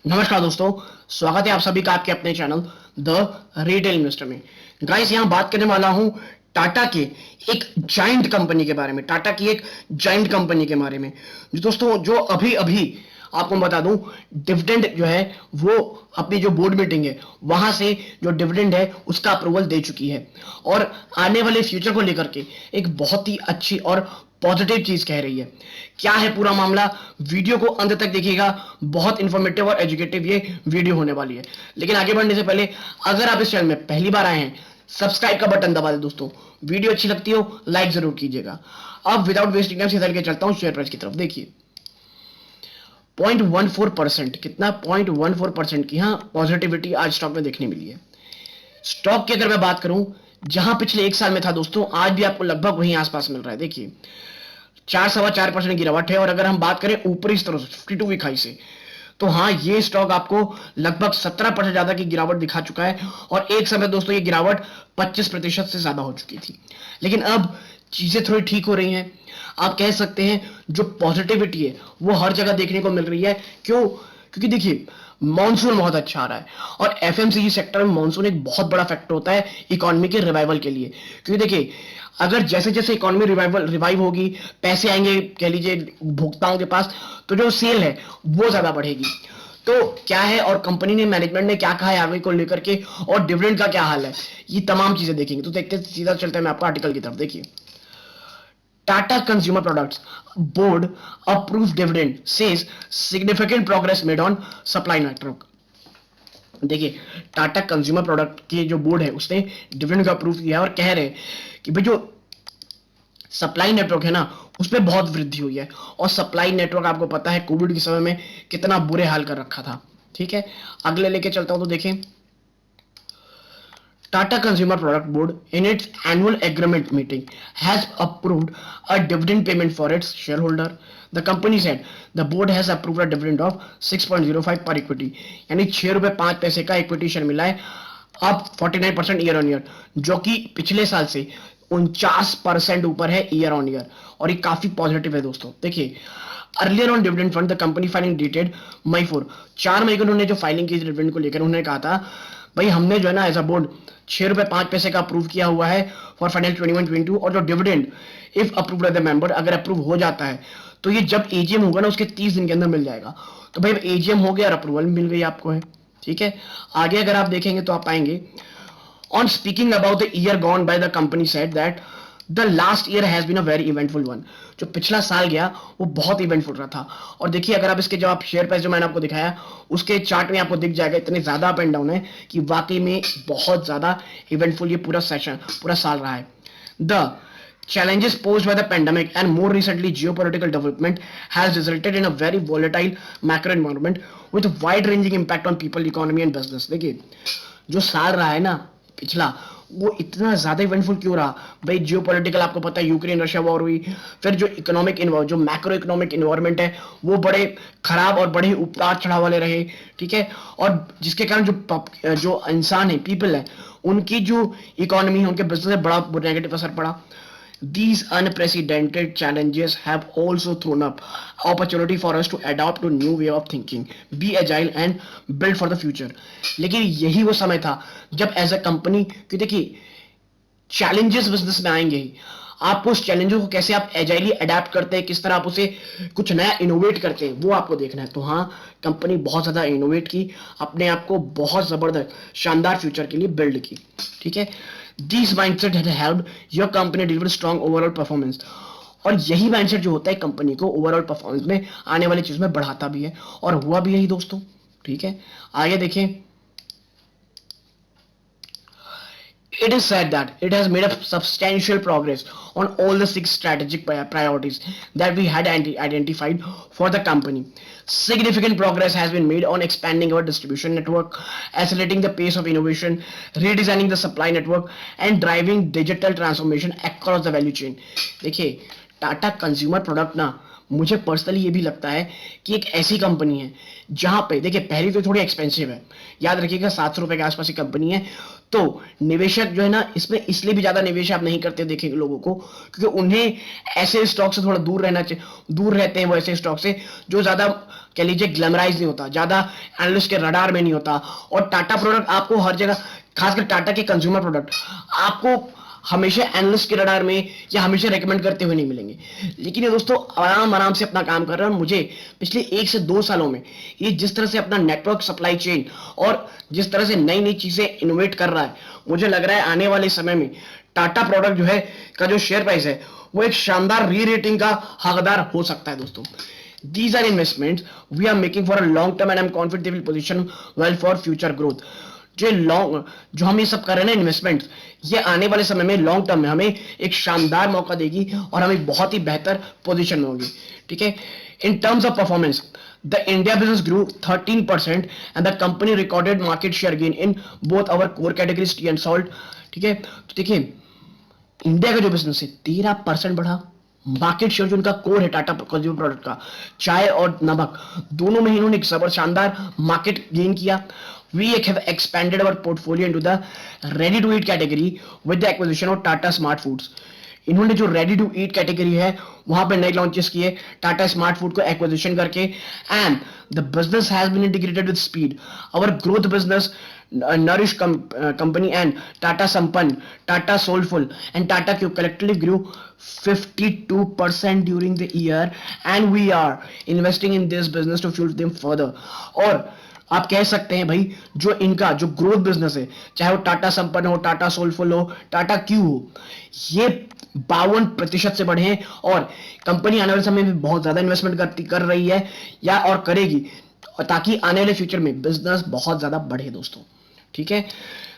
नमस्कार दोस्तों, स्वागत है आप सभी का आपके अपने चैनल द रिटेल इन्वेस्टर में। गाइस, यहां बात करने वाला हूं टाटा के एक जाइंट कंपनी के बारे में। टाटा की एक जाइंट कंपनी के बारे में जो दोस्तों जो अभी अभी आपको बता दूं, डिविडेंड जो है वो अपनी जो बोर्ड मीटिंग है वहां से जो डिविडेंड है उसका अप्रूवल दे चुकी है और आने वाले फ्यूचर को लेकर के एक बहुत ही अच्छी और पॉजिटिव चीज कह रही है। क्या है पूरा मामला, वीडियो को अंत तक देखिएगा, बहुत इंफॉर्मेटिव और एजुकेटिव ये वीडियो होने वाली है। लेकिन आगे बढ़ने से पहले अगर आप इस चैनल में पहली बार आए हैं, सब्सक्राइब का बटन दबा दें दोस्तों। वीडियो अच्छी लगती हो लाइक जरूर कीजिएगा। अब विदाउट वेस्टिंग टाइम सीधा लेके चलता हूं शेयर प्राइस की तरफ। देखिए 0.14%, कितना 0.14% की हाँ पॉजिटिविटी आज स्टॉक में देखने मिली है। स्टॉक की अगर मैं बात करूं, जहां पिछले एक साल में था दोस्तों, आज भी आपको लगभग वहीं आसपास मिल रहा है। देखिए 4.25% गिरावट है। और अगर हम बात करें ऊपरी स्तरों से 52 वीक हाई से, तो हाँ ये स्टॉक आपको लगभग 17% ज्यादा की गिरावट दिखा चुका है। और एक समय दोस्तों ये गिरावट 25% से ज्यादा हो चुकी थी। लेकिन अब चीजें थोड़ी ठीक हो रही हैं। आप कह सकते हैं जो पॉजिटिविटी है वो हर जगह देखने को मिल रही है। क्यों? क्योंकि देखिए मॉनसून बहुत अच्छा आ रहा है और एफएमसीजी सेक्टर में मॉनसून एक बहुत बड़ा फैक्टर होता है इकोनॉमी के रिवाइवल के लिए। क्योंकि देखिए अगर जैसे जैसे इकोनॉमी रिवाइव होगी, पैसे आएंगे कह लीजिए भुगताओं के पास, तो जो सेल है वो ज्यादा बढ़ेगी। तो क्या है और कंपनी ने मैनेजमेंट ने क्या कहा है आगे को लेकर के, और डिविडेंड का क्या हाल है, ये तमाम चीजें देखेंगे। तो देखते सीधा चलते हैं मैं आपको आर्टिकल की तरफ। देखिए Tata Consumer Products Board approves dividend, says significant progress made on supply network. देखिए टाटा कंज्यूमर प्रोडक्ट की जो बोर्ड है उसने डिविडेंड का अप्रूव किया और कह रहे हैं कि भाई जो सप्लाई नेटवर्क है ना उसमें बहुत वृद्धि हुई है। और सप्लाई नेटवर्क आपको पता है कोविड के समय में कितना बुरे हाल कर रखा था। ठीक है, अगले लेके चलता हूं तो देखें Tata Consumer Product Board, in its annual agreement meeting, has approved a dividend payment for its shareholder. The company said the board has approved a dividend of 6.05 per equity, यानी 6 रुपए 5 पैसे का इक्विटी शेयर मिला है, अब 49% year on year, जो कि पिछले साल से 49% ऊपर है ईयर ऑन ईयर। और ये काफी पॉजिटिव है दोस्तों। देखिए earlier on dividend fund the company filing dated May 4 मई को उन्होंने जो फाइलिंग की डिविडेंड को लेकर उन्होंने कहा था भाई हमने जो है ना एज अ बोर्ड 6 रुपए 5 पैसे का अप्रूव किया हुआ है फॉर फाइनल 21-22। और जो dividend if approved by the member, अगर अप्रूव हो जाता है तो ये जब एजीएम होगा ना उसके 30 दिन के अंदर मिल जाएगा। तो भाई एजीएम हो गया और अप्रूवल मिल गई आपको है। ठीक है, आगे अगर आप देखेंगे तो आप पाएंगे on speaking about the year gone by the company said that the last year has been a very eventful one. जो पिछला साल गया वो बहुत इवेंटफुल रहा था। और देखिए अगर आप इसके जो आप शेयर प्राइस जो मैंने आपको दिखाया उसके चार्ट में आपको दिख जाएगा इतने ज्यादा अप एंड डाउन है कि वाकई में बहुत ज्यादा इवेंटफुल ये पूरा सेशन पूरा साल रहा है। The challenges posed by the pandemic and more recently geopolitical development has resulted in a very volatile macro environment with wide ranging impact on people, economy and business। देखिए जो साल रहा है ना पिछला, वो इतना ज्यादा इवेंटफुल क्यों रहा भाई? जियो पॉलिटिकल आपको पता है, यूक्रेन रशिया वॉर हुई, फिर जो इकोनॉमिक जो मैक्रो इकोनॉमिक इन्वायरमेंट है वो बड़े खराब और बड़े उतार चढ़ाव वाले रहे। ठीक है, और जिसके कारण जो इंसान है, पीपल है, उनकी जो इकोनॉमी है, उनके बिजनेस में बड़ा नेगेटिव असर पड़ा। These unprecedented challenges have also thrown up opportunity for us to adopt to new way of thinking, be agile and build for the future। लेकिन यही वो समय था जब एज अ कंपनी, कि देखिए चैलेंजेस बिजनेस में आएंगे ही, आपको उस चैलेंजेस को कैसे आप एजाइली अडेप्ट करते हैं, किस तरह आप उसे कुछ नया इनोवेट करते हैं, वो आपको देखना है। तो हाँ कंपनी बहुत ज्यादा इनोवेट की, अपने आप को बहुत जबरदस्त शानदार फ्यूचर के लिए बिल्ड की। ठीक है, this mindset had helped your company deliver strong overall performance. और यही माइंडसेट जो होता है कंपनी को ओवरऑल परफॉर्मेंस में आने वाली चीज में बढ़ाता भी है, और हुआ भी यही दोस्तों। ठीक है, आगे देखें। It is said that it has made a substantial progress on all the 6 strategic priorities that we had identified for the company. Significant progress has been made on expanding our distribution network, accelerating the pace of innovation, redesigning the supply network, and driving digital transformation across the value chain। देखिए Tata consumer product ना, मुझे personally ये भी लगता है कि एक ऐसी कंपनी है जहां पे देखिए पहली तो थोड़ी एक्सपेंसिव है, याद रखिएगा 700 रुपए के आसपास की कंपनी है। तो निवेशक जो है ना इसमें इसलिए भी ज्यादा निवेश आप नहीं करते देखेंगे लोगों को, क्योंकि उन्हें ऐसे स्टॉक से थोड़ा दूर रहना चाहिए, दूर रहते हैं वो ऐसे स्टॉक से जो ज्यादा कह लीजिए ग्लैमराइज नहीं होता, ज्यादा एनालिस्ट के रडार में नहीं होता। और टाटा प्रोडक्ट आपको हर जगह, खासकर टाटा के कंज्यूमर प्रोडक्ट आपको हमेशा एनालिस्ट के रडार में या हमेशा रेकमेंड करते हुए नहीं मिलेंगे। लेकिन ये दोस्तों आराम आराम से अपना काम कर रहे हैं। और मुझे पिछले 1 से 2 सालों में ये जिस तरह से अपना नेटवर्क, सप्लाई चेन और जिस तरह से नई नई चीजें इनोवेट कर रहा है, मुझे लग रहा है आने वाले समय में टाटा प्रोडक्ट जो है का जो शेयर प्राइस है वो एक शानदार री रेटिंग का हकदार हो सकता है दोस्तों। These are investments we are making for a long term and I'm confident they will position well for future growth. जो हम ये सब कर रहे हैं ना इन्वेस्टमेंट, ये आने वाले समय में लॉन्ग टर्म में हमें एक शानदार मौका देगी और हमें बहुत ही बेहतर पोजीशन में होगी। ठीक है, in terms of performance the India business grew 13% and the company recorded market share gain in both our core categories tea and salt. ठीक है, तो देखिए इंडिया का जो बिजनेस है 13% बढ़ा। मार्केट शेयर जो उनका कोर है टाटा कंज्यूमर प्रोडक्ट का, चाय और नमक, दोनों में इन्होंने एक शानदार मार्केट गेन किया। We have expanded our portfolio into the ready to eat category with the acquisition of Tata Smart Foods. इन्होंने जो रेडी टू ईट कैटेगरी है वहां पे नए लॉन्चेस किए टाटा स्मार्ट फूड को एक्विजिशन करके, and the business has been integrated with speed. Our growth business nourish company and Tata Sampann, Tata soulful and Tata cube collectively grew 52% during the year and we are investing in this business to fuel them further. और आप कह सकते हैं भाई जो इनका जो growth business है, चाहे वो टाटा संपन्न हो, टाटा सोलफुल हो, टाटा क्यू हो, ये 52% से बढ़े हैं। और कंपनी आने वाले समय में बहुत ज्यादा इन्वेस्टमेंट कर रही है या और करेगी ताकि आने वाले फ्यूचर में बिजनेस बहुत ज्यादा बढ़े दोस्तों। ठीक है,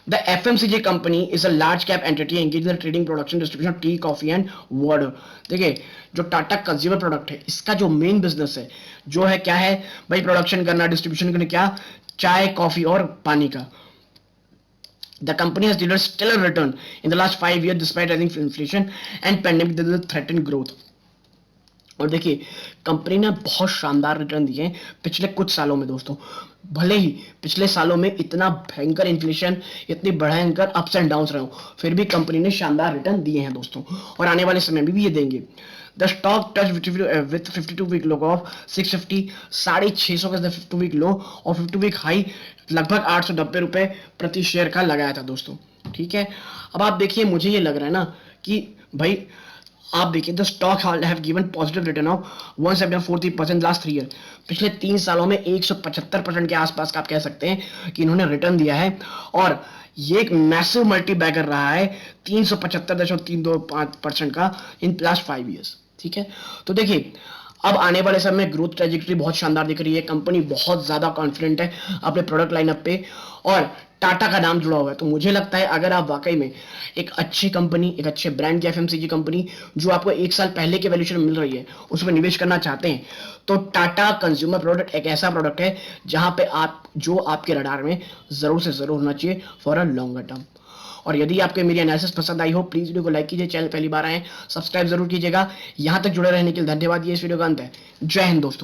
the FMCG company is a large cap entity engage in trading, production, distribution T, coffee and water. देखिए जो टाटा कंज्यूमर प्रोडक्ट है इसका जो मेन बिजनेस है जो है क्या है भाई, प्रोडक्शन करना, डिस्ट्रीब्यूशन करना, क्या, चाय, कॉफी और पानी का। The company has delivered stellar return in the last 5 years despite rising inflation and pandemic that will threaten growth. और देखिए कंपनी ने बहुत शानदार रिटर्न दिए हैं पिछले कुछ सालों में दोस्तों। भले ही पिछले सालों में इतना भयंकर इन्फ्लेशन, इतनी भयंकर अप्स एंड डाउन्स रहे हो, फिर भी कंपनी ने शानदार रिटर्न दिए हैं दोस्तों और आने वाले समय में भी ये देंगे। The stock touch with 52 week low of 650, 650 का 52 वीक लो और 52 वीक हाई लगभग 890 रुपए प्रति शेयर का लगाया था दोस्तों। ठीक है, अब आप देखिए मुझे ये लग रहा है ना कि भाई आप देखिए the stock have given positive return of 174% last 3 year. पिछले 3 सालों में 175% के आसपास का आप कह सकते हैं कि इन्होंने रिटर्न दिया है और ये एक मैसिव मल्टी बैगर रहा है 375.325% का इन लास्ट 5 ईयर्स। ठीक है, तो देखिए अब आने वाले समय में ग्रोथ ट्रेजेक्टरी बहुत शानदार दिख रही है। कंपनी बहुत ज्यादा कॉन्फिडेंट है अपने प्रोडक्ट लाइनअप पे और टाटा का नाम जुड़ा हुआ है। तो मुझे लगता है अगर आप वाकई में एक अच्छी कंपनी, एक अच्छे ब्रांड की एफएमसीजी कंपनी जो आपको 1 साल पहले के वैल्यूएशन मिल रही है उसमें निवेश करना चाहते हैं तो टाटा कंज्यूमर प्रोडक्ट एक ऐसा प्रोडक्ट है जहां पे आप जो आपके रडार में जरूर से जरूर होना चाहिए फॉर अ लॉन्गर टर्म। और यदि आपको मेरी एनालिसिस पसंद आई हो प्लीज वीडियो को लाइक कीजिए, चैनल पहली बार आए सब्सक्राइब जरूर कीजिएगा। यहां तक जुड़े रहने के लिए धन्यवाद। ये इस वीडियो का अंत है। जय हिंद दोस्तों।